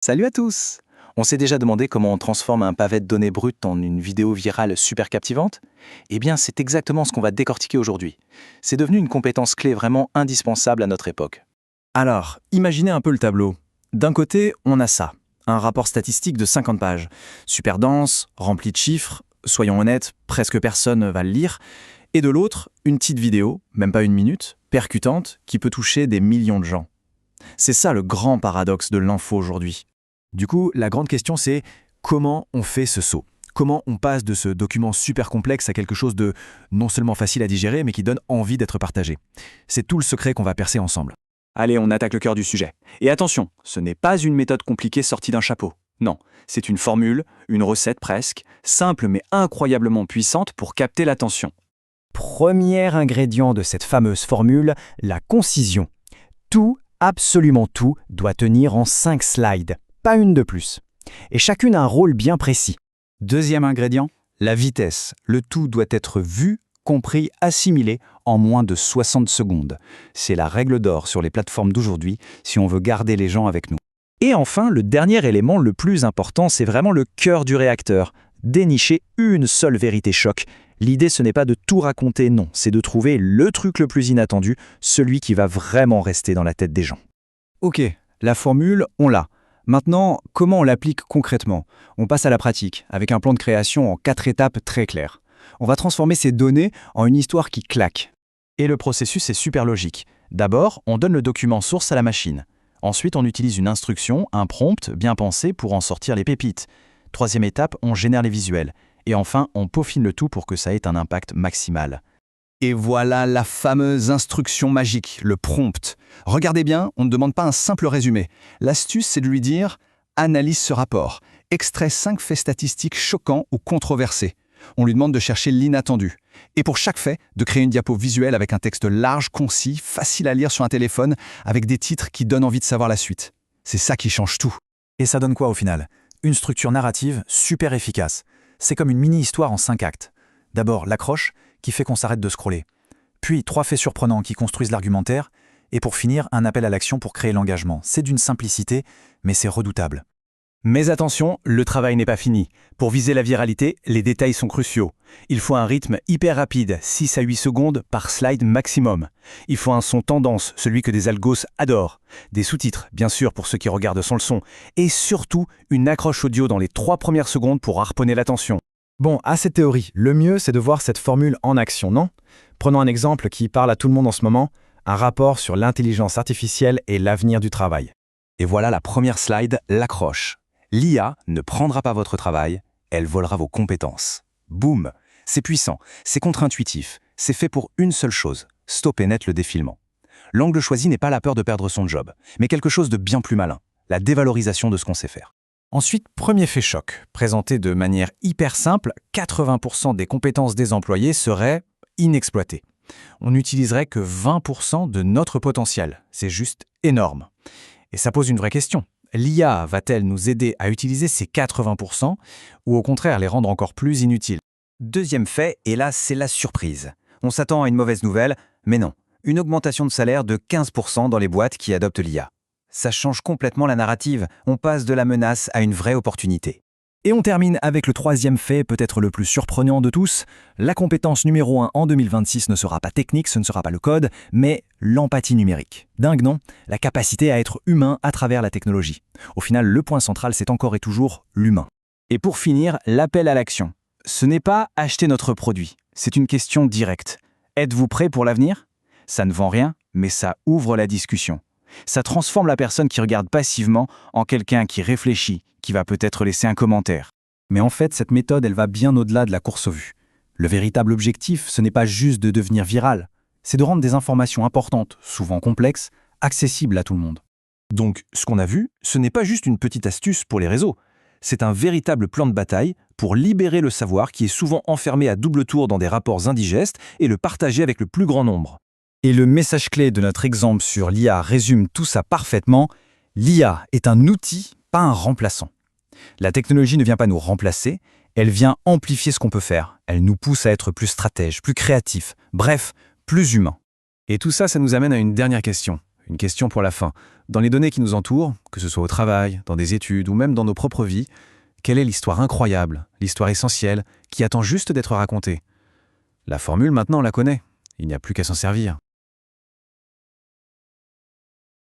Salut à tous! On s'est déjà demandé comment on transforme un pavé de données brutes en une vidéo virale super captivante? Eh bien, c'est exactement ce qu'on va décortiquer aujourd'hui. C'est devenu une compétence clé vraiment indispensable à notre époque. Alors, imaginez un peu le tableau. D'un côté, on a ça, un rapport statistique de 50 pages. Super dense, rempli de chiffres, soyons honnêtes, presque personne va le lire. Et de l'autre, une petite vidéo, même pas une minute, percutante, qui peut toucher des millions de gens. C'est ça le grand paradoxe de l'info aujourd'hui. Du coup, la grande question c'est comment on fait ce saut? Comment on passe de ce document super complexe à quelque chose de non seulement facile à digérer, mais qui donne envie d'être partagé? C'est tout le secret qu'on va percer ensemble. Allez, on attaque le cœur du sujet. Et attention, ce n'est pas une méthode compliquée sortie d'un chapeau. Non, c'est une formule, une recette presque, simple mais incroyablement puissante pour capter l'attention. Premier ingrédient de cette fameuse formule, la concision. Tout, absolument tout, doit tenir en 5 slides, pas une de plus. Et chacune a un rôle bien précis. Deuxième ingrédient, la vitesse. Le tout doit être vu, compris, assimilé en moins de 60 secondes. C'est la règle d'or sur les plateformes d'aujourd'hui si on veut garder les gens avec nous. Et enfin, le dernier élément le plus important, c'est vraiment le cœur du réacteur. Dénicher une seule vérité choc. L'idée, ce n'est pas de tout raconter, non, c'est de trouver le truc le plus inattendu, celui qui va vraiment rester dans la tête des gens. Ok, la formule, on l'a. Maintenant, comment on l'applique concrètement? On passe à la pratique, avec un plan de création en 4 étapes très claires. On va transformer ces données en une histoire qui claque. Et le processus est super logique. D'abord, on donne le document source à la machine. Ensuite, on utilise une instruction, un prompt bien pensé pour en sortir les pépites. Troisième étape, on génère les visuels. Et enfin, on peaufine le tout pour que ça ait un impact maximal. Et voilà la fameuse instruction magique, le prompt. Regardez bien, on ne demande pas un simple résumé. L'astuce, c'est de lui dire « analyse ce rapport, extrait 5 faits statistiques choquants ou controversés ». On lui demande de chercher l'inattendu. Et pour chaque fait, de créer une diapo visuelle avec un texte large, concis, facile à lire sur un téléphone, avec des titres qui donnent envie de savoir la suite. C'est ça qui change tout. Et ça donne quoi au final? Une structure narrative super efficace. C'est comme une mini-histoire en 5 actes. D'abord, l'accroche, qui fait qu'on s'arrête de scroller. Puis, 3 faits surprenants qui construisent l'argumentaire. Et pour finir, un appel à l'action pour créer l'engagement. C'est d'une simplicité, mais c'est redoutable. Mais attention, le travail n'est pas fini. Pour viser la viralité, les détails sont cruciaux. Il faut un rythme hyper rapide, 6 à 8 secondes par slide maximum. Il faut un son tendance, celui que des algos adorent. Des sous-titres, bien sûr, pour ceux qui regardent sans le son. Et surtout, une accroche audio dans les 3 premières secondes pour harponner l'attention. Bon, à cette théorie, le mieux c'est de voir cette formule en action, non? Prenons un exemple qui parle à tout le monde en ce moment, un rapport sur l'intelligence artificielle et l'avenir du travail. Et voilà la première slide, l'accroche. L'IA ne prendra pas votre travail, elle volera vos compétences. Boum! C'est puissant, c'est contre-intuitif, c'est fait pour une seule chose, stopper net le défilement. L'angle choisi n'est pas la peur de perdre son job, mais quelque chose de bien plus malin, la dévalorisation de ce qu'on sait faire. Ensuite, premier fait choc. Présenté de manière hyper simple, 80% des compétences des employés seraient inexploitées. On n'utiliserait que 20% de notre potentiel. C'est juste énorme. Et ça pose une vraie question. L'IA va-t-elle nous aider à utiliser ces 80% ou au contraire les rendre encore plus inutiles? Deuxième fait, et là c'est la surprise. On s'attend à une mauvaise nouvelle, mais non. Une augmentation de salaire de 15% dans les boîtes qui adoptent l'IA. Ça change complètement la narrative, on passe de la menace à une vraie opportunité. Et on termine avec le troisième fait, peut-être le plus surprenant de tous. La compétence numéro 1 en 2026 ne sera pas technique, ce ne sera pas le code, mais l'empathie numérique. Dingue, non? La capacité à être humain à travers la technologie. Au final, le point central, c'est encore et toujours l'humain. Et pour finir, l'appel à l'action. Ce n'est pas acheter notre produit, c'est une question directe. Êtes-vous prêt pour l'avenir? Ça ne vend rien, mais ça ouvre la discussion. Ça transforme la personne qui regarde passivement en quelqu'un qui réfléchit, qui va peut-être laisser un commentaire. Mais en fait, cette méthode, elle va bien au-delà de la course aux vues. Le véritable objectif, ce n'est pas juste de devenir viral, c'est de rendre des informations importantes, souvent complexes, accessibles à tout le monde. Donc, ce qu'on a vu, ce n'est pas juste une petite astuce pour les réseaux. C'est un véritable plan de bataille pour libérer le savoir qui est souvent enfermé à double tour dans des rapports indigestes et le partager avec le plus grand nombre. Et le message clé de notre exemple sur l'IA résume tout ça parfaitement. L'IA est un outil, pas un remplaçant. La technologie ne vient pas nous remplacer, elle vient amplifier ce qu'on peut faire. Elle nous pousse à être plus stratèges, plus créatifs, bref, plus humains. Et tout ça, ça nous amène à une dernière question. Une question pour la fin. Dans les données qui nous entourent, que ce soit au travail, dans des études ou même dans nos propres vies, quelle est l'histoire incroyable, l'histoire essentielle, qui attend juste d'être racontée? La formule, maintenant, on la connaît. Il n'y a plus qu'à s'en servir.